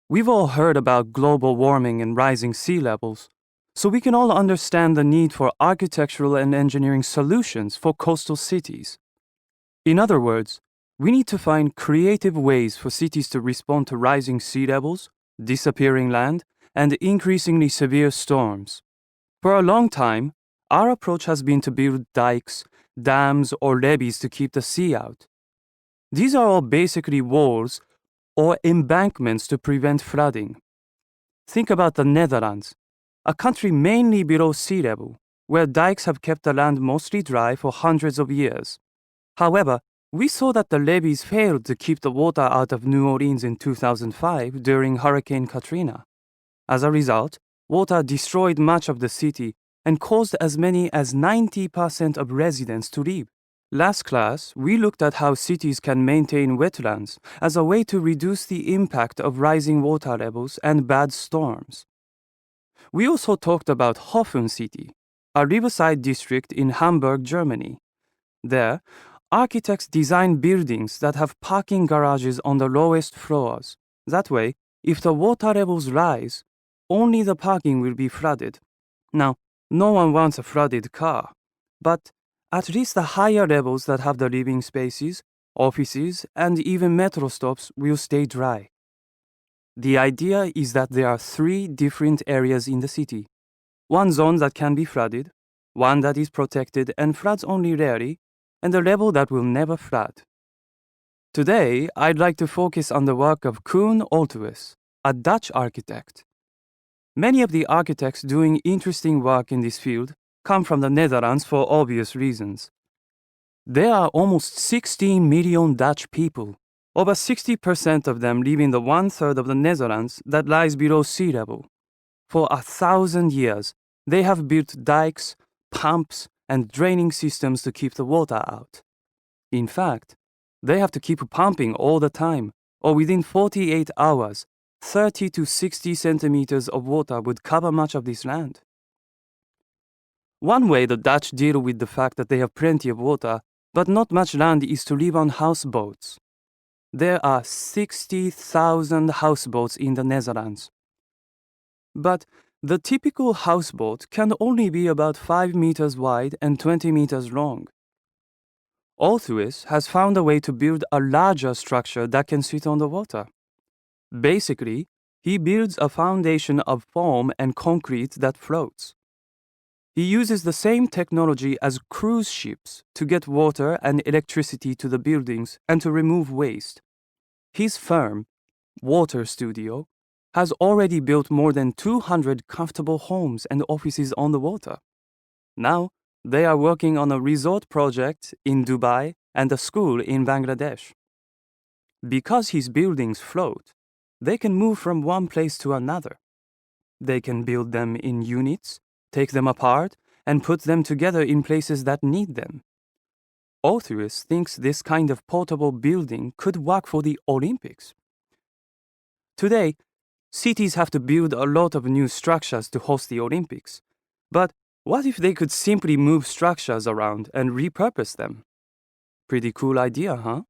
We've all heard about global warming and rising sea levels, so we can all understand the need for architectural and engineering solutions for coastal cities. In other words, we need to find creative ways for cities to respond to rising sea levels, disappearing land, and increasingly severe storms. For a long time, our approach has been to build dikes, dams, or levees to keep the sea out. These are all basically walls or embankments to prevent flooding. Think about the Netherlands, a country mainly below sea level, where dikes have kept the land mostly dry for hundreds of years. However, we saw that the levees failed to keep the water out of New Orleans in 2005 during Hurricane Katrina. As a result, water destroyed much of the city and caused as many as 90% of residents to leave. Last class, we looked at how cities can maintain wetlands as a way to reduce the impact of rising water levels and bad storms. We also talked about Hofen City, a riverside district in Hamburg, Germany. There, architects design buildings that have parking garages on the lowest floors. That way, if the water levels rise, only the parking will be flooded. Now, no one wants a flooded car, but at least the higher levels that have the living spaces, offices, and even metro stops will stay dry. The idea is that there are three different areas in the city. One zone that can be flooded, one that is protected and floods only rarely, and a level that will never flood. Today, I'd like to focus on the work of Koen Olthuis, a Dutch architect. Many of the architects doing interesting work in this field come from the Netherlands for obvious reasons. There are almost 16 million Dutch people. Over 60% of them live in the one-third of the Netherlands that lies below sea level. For 1,000 years, they have built dikes, pumps, and draining systems to keep the water out. In fact, they have to keep pumping all the time, or within 48 hours, 30 to 60 centimeters of water would cover much of this land. One way the Dutch deal with the fact that they have plenty of water, but not much land, is to live on houseboats. There are 60,000 houseboats in the Netherlands. But the typical houseboat can only be about 5 meters wide and 20 meters long. Olthuis has found a way to build a larger structure that can sit on the water. Basically, he builds a foundation of foam and concrete that floats. He uses the same technology as cruise ships to get water and electricity to the buildings and to remove waste. His firm, Water Studio, has already built more than 200 comfortable homes and offices on the water. Now, they are working on a resort project in Dubai and a school in Bangladesh. Because his buildings float, they can move from one place to another. They can build them in units, take them apart, and put them together in places that need them. Olthuis thinks this kind of portable building could work for the Olympics. Today, cities have to build a lot of new structures to host the Olympics. But what if they could simply move structures around and repurpose them? Pretty cool idea, huh?